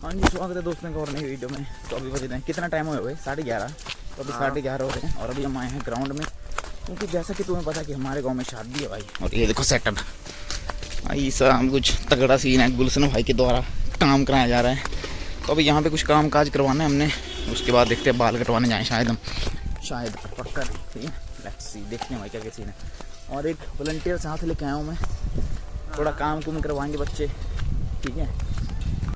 हाँ जी, स्वागत है दोस्तों का और नई वीडियो में। तो अभी बजे हैं, कितना टाइम हुआ भाई? 11:30। तो अभी 11:30 हो रहे हैं और अभी हम आए हैं ग्राउंड में, क्योंकि जैसा कि तुम्हें पता कि हमारे गांव में शादी है भाई। और ये देखो सेटअप भाई, सब कुछ तगड़ा सीन है। गुलशन भाई के द्वारा काम कराया जा रहा है। तो अभी यहाँ पे कुछ काम काज करवाना है हमने, उसके बाद देखते हैं बाल कटवाने जाएँ शायद हम, शायद पक्का। ठीक है, लेट्स सी, देखते हैं भाई क्या क्या सीन है। और एक वॉलंटियर साथ लेके आया हूँ मैं, थोड़ा काम कुम करवाएंगे बच्चे। ठीक है।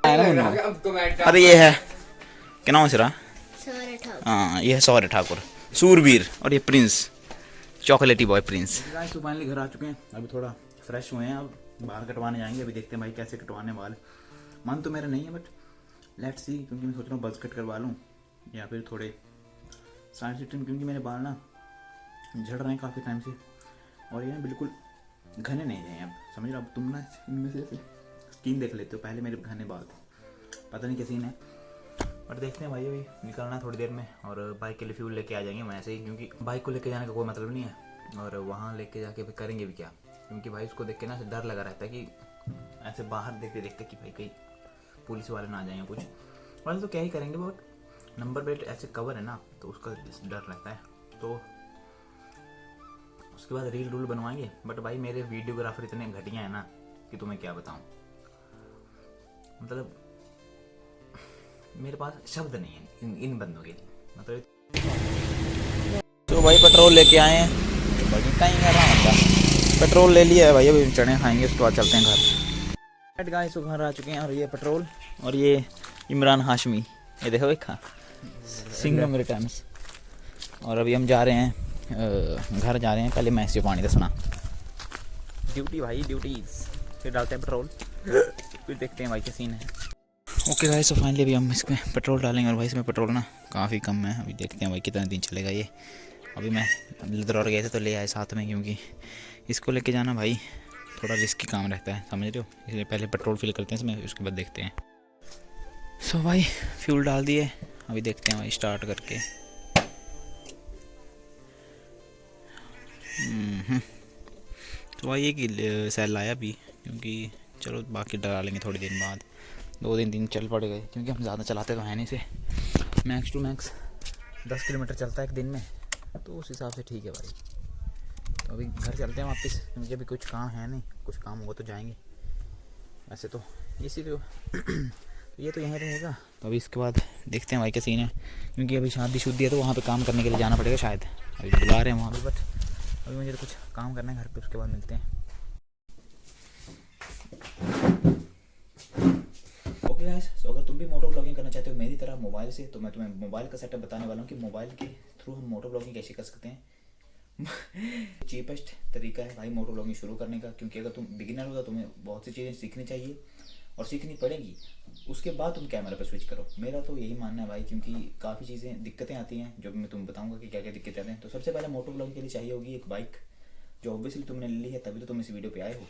अरे ये है क्या नाम है? हाँ, ये है सौर्य ठाकुर, सूरवीर। और ये प्रिंस, चॉकलेटी बॉय प्रिंस। तो फाइनली घर आ चुके हैं, अभी थोड़ा फ्रेश हुए हैं, अब बाल कटवाने जाएंगे। अभी देखते हैं भाई कैसे कटवाने बाल। मन तो मेरा नहीं है बट लेट्स सी, क्योंकि मैं सोच रहा हूँ बल्ज कट करवा लूँ या फिर थोड़े साइड से ट्रिम, क्योंकि मेरे बाल ना झड़ रहे हैं काफ़ी टाइम से और ये ना बिल्कुल घने नहीं रहे हैं। अब समझ रहे हो? अब तुम ना इनमें से स्किन देख लेते हो, पहले मेरे घने बाल थे, पता नहीं क्या सीन है। बट देखते हैं भाई, अभी निकलना है थोड़ी देर में और बाइक के लिए फ्यूल लेके आ जाएंगे हम ऐसे ही, क्योंकि बाइक को लेके जाने का कोई मतलब नहीं है। और वहाँ लेके जाके फिर करेंगे भी क्या, क्योंकि भाई उसको देख के ना डर लगा रहता है कि ऐसे बाहर देखते देखते कि भाई कहीं पुलिस वाले ना आ जाएंगे कुछ। वैसे तो क्या ही करेंगे, बट नंबर प्लेट ऐसे कवर है ना, तो उसका डर रहता है। तो उसके बाद रील रूल बनवाएंगे। बट भाई मेरे वीडियोग्राफर इतने घटिया है ना कि तुम्हें क्या बताऊँ, मतलब मेरे पास शब्द नहीं है इन बंदों के लिए, मतलब। तो भाई पेट्रोल लेके आए हैं, कहीं कर रहा होता, पेट्रोल ले लिया है भाई। अभी चने खाएंगे, उसके बाद चलते हैं घर। गाइस, घर आ चुके हैं और ये पेट्रोल और ये इमरान हाशमी, ये देखो देखा सिंगम रिटर्न्स। और अभी हम जा रहे हैं घर जा रहे हैं। पहले मैं इसे पानी दसना, ड्यूटी भाई ड्यूटीज, फिर डालते हैं पेट्रोल, फिर देखते हैं भाई क्या सीन है। ओके गाइस, तो फाइनली अभी हम इसमें पेट्रोल डालेंगे। और भाई इसमें पेट्रोल ना काफ़ी कम है, अभी देखते हैं भाई कितने दिन चलेगा ये। अभी मैं लिद्रौर गए थे तो ले आए साथ में, क्योंकि इसको लेके जाना भाई थोड़ा रिस्की काम रहता है, समझ रहे हो? इसलिए पहले पेट्रोल फिल करते हैं इसमें, उसके बाद देखते हैं। सो भाई फ्यूल डाल दिए, अभी देखते हैं भाई स्टार्ट करके। तो भाई एक सेल लाया भी, क्योंकि चलो बाकी डालेंगे थोड़ी देर बाद। 2 दिन चल पड़ गए, क्योंकि हम ज़्यादा चलाते तो हैं नहीं से, मैक्स टू मैक्स 10 किलोमीटर चलता है एक दिन में, तो उस हिसाब से ठीक है भाई। तो अभी घर चलते हैं वापस, क्योंकि अभी कुछ काम है नहीं, कुछ काम होगा तो जाएंगे। वैसे तो इसी तो ये तो यहीं रहेगा। तो अभी इसके बाद देखते हैं भाई क्या सीन है, क्योंकि अभी शादी शुद्धी है तो वहाँ पे काम करने के लिए जाना पड़ेगा शायद। अभी बुला रहे हैं वहाँ पे, बट अभी मुझे तो कुछ काम करना है घर पे, उसके बाद मिलते हैं। ओके गाइस, सो अगर तुम भी मोटो ब्लॉगिंग करना चाहते हो मेरी तरह मोबाइल से, तो मैं तुम्हें मोबाइल का सेटअप बताने वाला हूँ कि मोबाइल के थ्रू हम मोटो ब्लॉगिंग कैसे कर सकते हैं। चीपेस्ट तरीका है भाई मोटो ब्लॉगिंग शुरू करने का, क्योंकि अगर तुम बिगिनर हो तो तुम्हें बहुत सी चीज़ें सीखनी चाहिए और सीखनी पड़ेगी, उसके बाद तुम कैमरा पर स्विच करो। मेरा तो यही मानना है भाई, क्योंकि काफ़ी चीज़ें दिक्कतें आती हैं, जो मैं तुम्हें बताऊँगा कि क्या क्या दिक्कतें आती हैं। तो सबसे पहले मोटो ब्लॉगिंग के लिए चाहिए होगी एक बाइक, जो ऑब्वियसली तुमने ले ली है, तभी तो तुम इस वीडियो पे आए हो।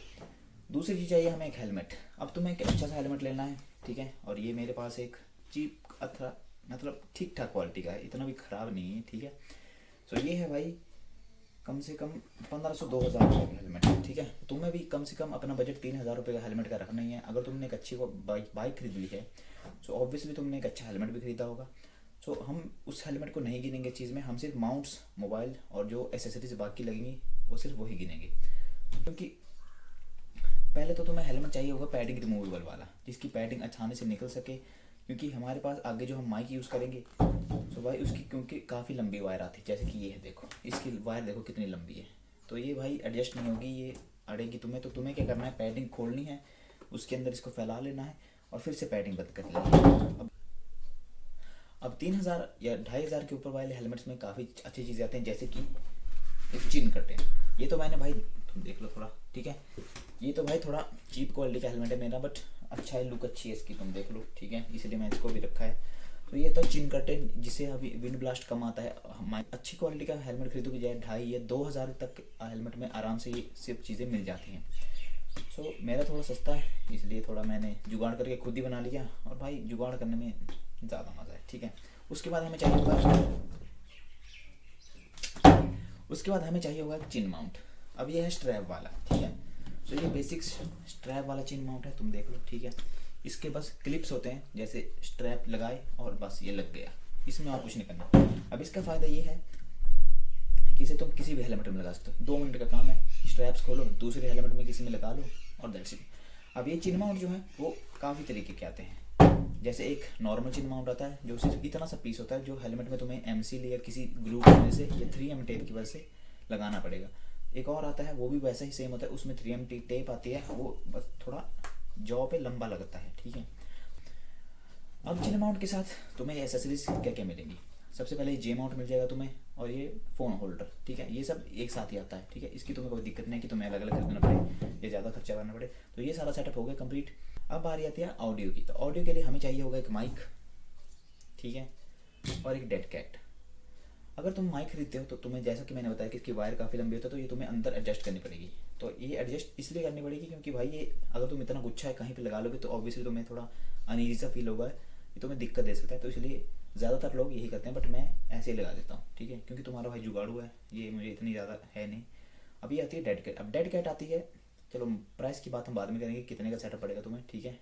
दूसरी चीज़ चाहिए हमें एक हेलमेट। अब तुम्हें एक अच्छा सा हेलमेट लेना है, ठीक है। और ये मेरे पास एक चीप अथरा, मतलब ठीक ठाक क्वालिटी का है, इतना भी ख़राब नहीं है, ठीक है। सो ये है भाई कम से कम 1500-2000 रुपये का हेलमेट, ठीक है। तुम्हें भी कम से कम अपना बजट 3000 रुपये का हेलमेट का रखना ही है। अगर तुमने एक अच्छी बाइक खरीद ली है, सो ऑब्वियसली तुमने एक अच्छा हेलमेट भी खरीदा होगा। सो हम उस हेलमेट को नहीं गिनेंगे चीज़ में, हम सिर्फ माउंट्स, मोबाइल और जो एसेसरीज बाकी लगेंगी वो सिर्फ वही गिनेंगे। क्योंकि पहले तो तुम्हें हेलमेट चाहिए होगा पैडिंग रिमूवेबल वाला, जिसकी पैडिंग आसानी से निकल सके, क्योंकि हमारे पास आगे जो हम माइक यूज़ करेंगे तो भाई उसकी क्योंकि काफ़ी लंबी वायर आती है, जैसे कि ये है देखो, इसकी वायर देखो कितनी लंबी है, तो ये भाई एडजस्ट नहीं होगी, ये अड़ेगी तुम्हें। तो तुम्हें क्या करना है, पैडिंग खोलनी है, उसके अंदर इसको फैला लेना है और फिर से पैडिंग बंद कर लेनी है। अब 3000 या 2500 के ऊपर वाले हेलमेट्स में काफ़ी अच्छी चीज़ें आती हैं, जैसे कि एक चिन कर्टेन। ये तो मैंने भाई, तुम देख लो थोड़ा, ठीक है। ये तो भाई थोड़ा चीप क्वालिटी का हेलमेट है मेरा, बट अच्छा है, लुक अच्छी है इसकी, तुम देख लो, ठीक है, इसलिए मैं इसको भी रखा है। तो ये तो चिन कर्टेन, जिसे अभी विंड ब्लास्ट कम आता है। हमारी अच्छी क्वालिटी का हेलमेट खरीदोगे जाए 2500 या 2000 तक हेलमेट में आराम से ये सब चीज़ें मिल जाती हैं। सो मेरा थोड़ा सस्ता है, इसलिए थोड़ा मैंने जुगाड़ करके खुद ही बना लिया, और भाई जुगाड़ करने में ज़्यादा मज़ा है, ठीक है। उसके बाद हमें चाहिए होगा चिन माउंट। अब ये है स्ट्रैप वाला, ठीक है। तो ये बेसिक स्ट्रैप वाला चिन माउंट है, तुम देख लो, ठीक है। इसके बस क्लिप्स होते हैं, जैसे स्ट्रैप लगाए और बस ये लग गया, इसमें और कुछ नहीं करना। अब इसका फ़ायदा ये है कि इसे तुम किसी भी हेलमेट में लगा सकते हो, 2 मिनट का काम है, स्ट्रैप्स खोलो, दूसरे हेलमेट में किसी में लगा लो और दैट्स इट। अब ये चिन माउंट जो है वो काफ़ी तरीके के आते हैं। जैसे एक नॉर्मल चिन माउंट आता है जो सिर्फ इतना सा पीस होता है, जो हेलमेट में तुम्हें एमसील या किसी ग्लू की वजह से या 3M टेप की वजह से लगाना पड़ेगा। एक और आता है वो भी वैसा ही सेम होता है, उसमें 3M टेप आती है, वो बस थोड़ा जॉ पे लंबा लगता है, ठीक है। अब चिन माउंट के साथ तुम्हें एसेसरीज क्या क्या मिलेंगी, सबसे पहले जे माउंट मिल जाएगा तुम्हें और ये फ़ोन होल्डर, ठीक है, ये सब एक साथ ही आता है, ठीक है। इसकी तुम्हें कोई दिक्कत नहीं है कि तुम्हें अलग अलग खरीदना पड़े या ज़्यादा खर्चा करना पड़े। तो ये सारा सेटअप हो गया कंप्लीट। अब बारी आती है ऑडियो की। तो ऑडियो के लिए हमें चाहिए होगा एक माइक, ठीक है, और एक डेड कैट। अगर तुम माइक खरीदते हो तो तुम्हें, जैसा कि मैंने बताया कि इसकी वायर काफ़ी लंबी होती है, तो ये तुम्हें अंदर एडजस्ट करनी पड़ेगी। तो ये एडजस्ट इसलिए करनी पड़ेगी क्योंकि भाई ये अगर तुम इतना गुच्छा है कहीं पे लगा लोगे तो ऑब्वियसली तुम्हें थोड़ा अनईजी सा फील होगा, ये तुम्हें दिक्कत दे सकता है। तो इसलिए ज़्यादातर लोग यही करते हैं, बट मैं ऐसे ही लगा देता हूँ, ठीक है, क्योंकि तुम्हारा भाई जुगाड़ू है, ये मुझे इतनी ज़्यादा है नहीं। अब ये आती है डेड कैट। अब डेड कैट आती है, चलो प्राइस की बात हम बाद में करेंगे, कितने का सेटअप पड़ेगा तुम्हें, ठीक है।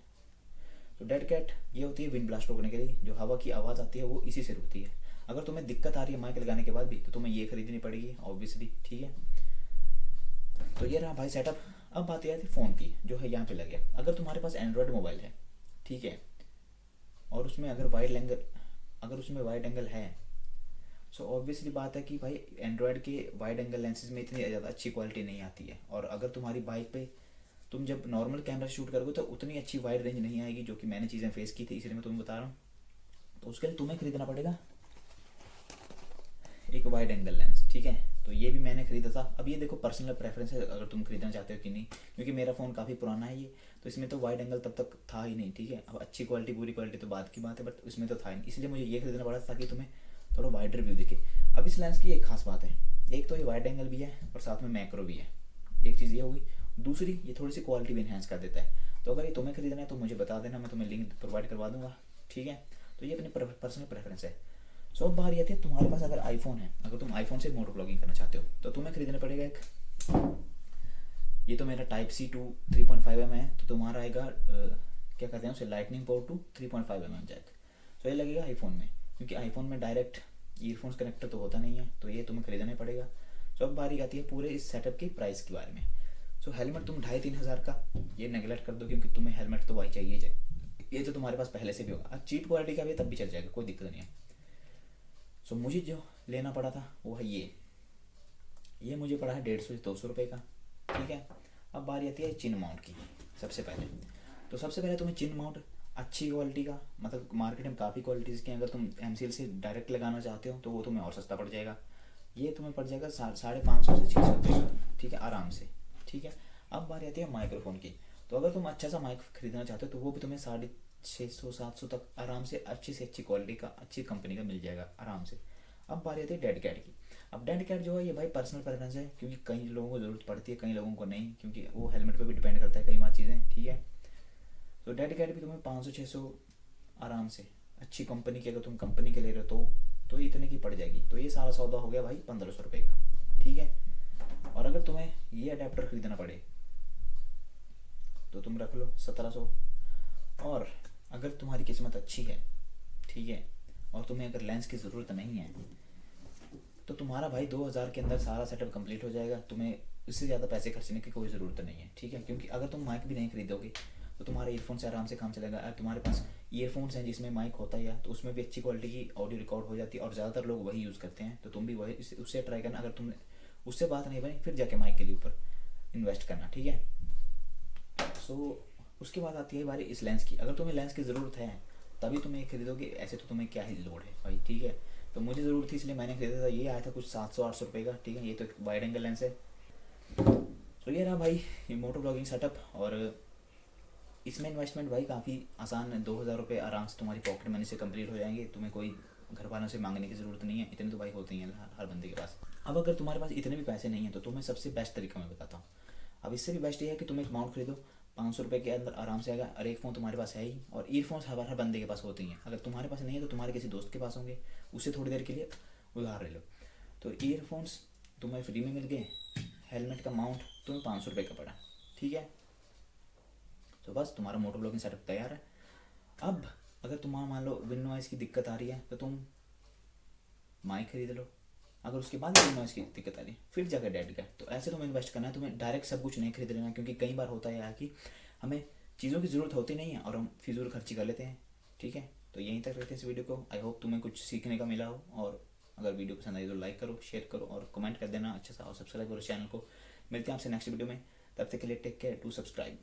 तो डेड कैट ये होती है विंड ब्लास्ट रोकने के लिए, जो हवा की आवाज़ आती है वो इसी से रुकती है। अगर तुम्हें दिक्कत आ रही है माइक लगाने के बाद भी तो तुम्हें ये खरीदनी पड़ेगी ऑब्वियसली, ठीक है। तो ये रहा भाई सेटअप। अब बात यह आती है फ़ोन की, जो है यहाँ पे लग गया। अगर तुम्हारे पास एंड्रॉयड मोबाइल है, ठीक है, और उसमें अगर वाइड एंगल है, सो ऑब्वियसली बात है कि भाई एंड्रॉयड के वाइड एंगल लेंसेज में इतनी ज़्यादा अच्छी क्वालिटी नहीं आती है। और अगर तुम्हारी बाइक पे तुम जब नॉर्मल कैमरा शूट करोगे तो उतनी अच्छी वाइड रेंज नहीं आएगी, जो कि मैंने चीज़ें फेस की थी, इसलिए मैं तुम्हें बता रहा हूँ। तो उसके लिए तुम्हें खरीदना पड़ेगा एक वाइड एंगल लेंस, ठीक है। तो ये भी मैंने खरीदा था। अब ये देखो पर्सनल प्रेफरेंस है अगर तुम खरीदना चाहते हो कि नहीं, क्योंकि मेरा फ़ोन काफ़ी पुराना है ये, तो इसमें तो वाइड एंगल तब तक था ही नहीं, ठीक है। अब अच्छी क्वालिटी बुरी क्वालिटी तो बात की बात है, बट इसमें तो था ही नहीं, इसलिए मुझे ये खरीदना पड़ा ताकि तुम्हें थोड़ा वाइडर व्यू दिखे। अब इस लेंस की एक खास बात है, एक तो ये वाइड एंगल भी है और साथ में मैक्रो भी है, एक चीज़ ये होगी। दूसरी, ये थोड़ी सी क्वालिटी भी इन्हेंस कर देता है। तो अगर ये तुम्हें खरीदना है तो मुझे बता देना, मैं तुम्हें लिंक प्रोवाइड करवा दूंगा, ठीक है। तो ये अपनी पर्सनल प्रेफरेंस है। सो अब बारी आती है तुम्हारे पास अगर आईफोन है, अगर तुम आईफोन से मोटो ब्लॉगिंग करना चाहते हो तो तुम्हें खरीदना पड़ेगा एक, ये तो मेरा Type-C टू 3.5mm है, तो तुम्हारा आएगा क्या कहते हैं उसे, lightning port to 3.5mm Jack. तो ये लगेगा आईफोन में, क्योंकि आईफोन में डायरेक्ट ईयरफोन्स कनेक्टर तो होता नहीं है, तो ये तुम्हें खरीदना पड़ेगा। सो अब बारी आती है पूरे इस सेटअप की प्राइस के बारे में। सो हेलमेट तुम 2,500-3,000 का ये नेगलेक्ट कर दो, क्योंकि तुम्हें हेलमेट तो वही चाहिए, ये तो तुम्हारे पास पहले से भी होगा। अब चीप क्वालिटी का भी तब भी चल जाएगा, कोई दिक्कत नहीं है। सो मुझे जो लेना पड़ा था वो है ये मुझे पड़ा है 150 से 200 रुपये का, ठीक है। अब बारी आती है चिन माउंट की। सबसे पहले तुम्हें चिन माउंट अच्छी क्वालिटी का, मतलब मार्केट में काफ़ी क्वालिटीज़ के, अगर तुम एमसीएल से डायरेक्ट लगाना चाहते हो तो वो तुम्हें और सस्ता पड़ जाएगा। ये तुम्हें पड़ जाएगा 550 से 600 रुपये का, ठीक है, आराम से, ठीक है। अब बारी आती है माइक्रोफोन की। तो अगर तुम अच्छा सा माइक खरीदना चाहते हो तो वो भी तुम्हें 650-700 तक आराम से अच्छी क्वालिटी का, अच्छी कंपनी का मिल जाएगा आराम से। अब बारी आती है डेड कैट की। अब डेड कैट जो है ये भाई पर्सनल प्रेफरेंस है, क्योंकि कई लोगों को ज़रूरत पड़ती है, कई लोगों को नहीं, क्योंकि वो हेलमेट पे भी डिपेंड करता है कई बार चीज़ें, ठीक है। तो डेड कैट भी तुम्हें 500-600 आराम से, अच्छी कंपनी की अगर तुम कंपनी के ले रहे हो तो इतने की पड़ जाएगी। तो ये सारा सौदा हो गया भाई 1500 रुपये का, ठीक है। और अगर तुम्हें ये अडेप्टर खरीदना पड़े तो तुम रख लो 1700। और अगर तुम्हारी किस्मत अच्छी है, ठीक है, और तुम्हें अगर लेंस की ज़रूरत नहीं है तो तुम्हारा भाई 2000 के अंदर सारा सेटअप कंप्लीट हो जाएगा। तुम्हें इससे ज़्यादा पैसे खर्चने की कोई ज़रूरत नहीं है, ठीक है। क्योंकि अगर तुम माइक भी नहीं खरीदोगे तो तुम्हारे ईयरफोन से आराम से काम चलेगा। अगर तुम्हारे पास ईयरफोन्स हैं जिसमें माइक होता है तो उसमें भी अच्छी क्वालिटी की ऑडियो रिकॉर्ड हो जाती है, और ज़्यादातर लोग वही यूज़ करते हैं। तो तुम भी वही उससे ट्राई करना। अगर तुमने उससे बात नहीं बनी फिर जाके माइक के लिए ऊपर इन्वेस्ट करना, ठीक है। सो उसके बाद आती है बारी इस लेंस की। अगर तुम्हें लेंस की ज़रूरत है तभी तुम ये खरीदोगे, ऐसे तो तुम्हें क्या ही लोड है भाई, ठीक है। तो मुझे ज़रूरत थी इसलिए मैंने खरीदा था। ये आया था कुछ 700-800 रुपये का, ठीक है। ये तो एक वाइड एंगल लेंस है। तो ये रहा भाई ये मोटो ब्लॉगिंग सेटअप। और इसमें इन्वेस्टमेंट भाई काफ़ी आसान है, 2000 रुपये आराम से तुम्हारी पॉकेट मनी से कंप्लीट हो जाएंगे। तुम्हें कोई घर वालों से मांगने की ज़रूरत नहीं है, इतने तो भाई होते ही हैं हर बंदे के पास। अब अगर तुम्हारे पास इतने भी पैसे नहीं हैं तो तुम्हें सबसे बेस्ट तरीका मैं बताता हूँ। अब इससे भी बेस्ट ये है कि तुम एक माउंट खरीदो, 500 रुपये के अंदर आराम से आएगा। और एक फ़ोन तुम्हारे पास है ही, और ईयरफोन्स हर बंदे के पास होती हैं। अगर तुम्हारे पास नहीं है तो तुम्हारे किसी दोस्त के पास होंगे, उससे थोड़ी देर के लिए उधार ले लो। तो ईयरफोन्स तुम्हें फ्री में मिल गए, हेलमेट का माउंट तुम्हें 500 रुपये का पड़ा, ठीक है। तो बस तुम्हारा मोटो ब्लॉगिंग सेटअप तैयार है। अब अगर तुम्हारा मान लो विन नॉइस की दिक्कत आ रही है तो तुम माइक खरीद लो, अगर उसके बाद विन नॉइस की दिक्कत आ रही है फिर जाकर डेड कैट। तो ऐसे तुम्हें इन्वेस्ट करना है, तुम्हें डायरेक्ट सब कुछ नहीं खरीद लेना, क्योंकि कई बार होता है कि हमें चीज़ों की ज़रूरत होती नहीं है और हम फिजूल खर्ची कर लेते हैं। ठीक है, तो यहीं तक रखते हैं इस वीडियो को। आई होप तुम्हें कुछ सीखने का मिला हो, और अगर वीडियो पसंद आई तो लाइक करो, शेयर करो और कमेंट कर देना अच्छा सा, और सब्सक्राइब करो चैनल को। मिलते हैं आपसे नेक्स्ट वीडियो में, तब तक के लिए टेक केयर, टू सब्सक्राइब।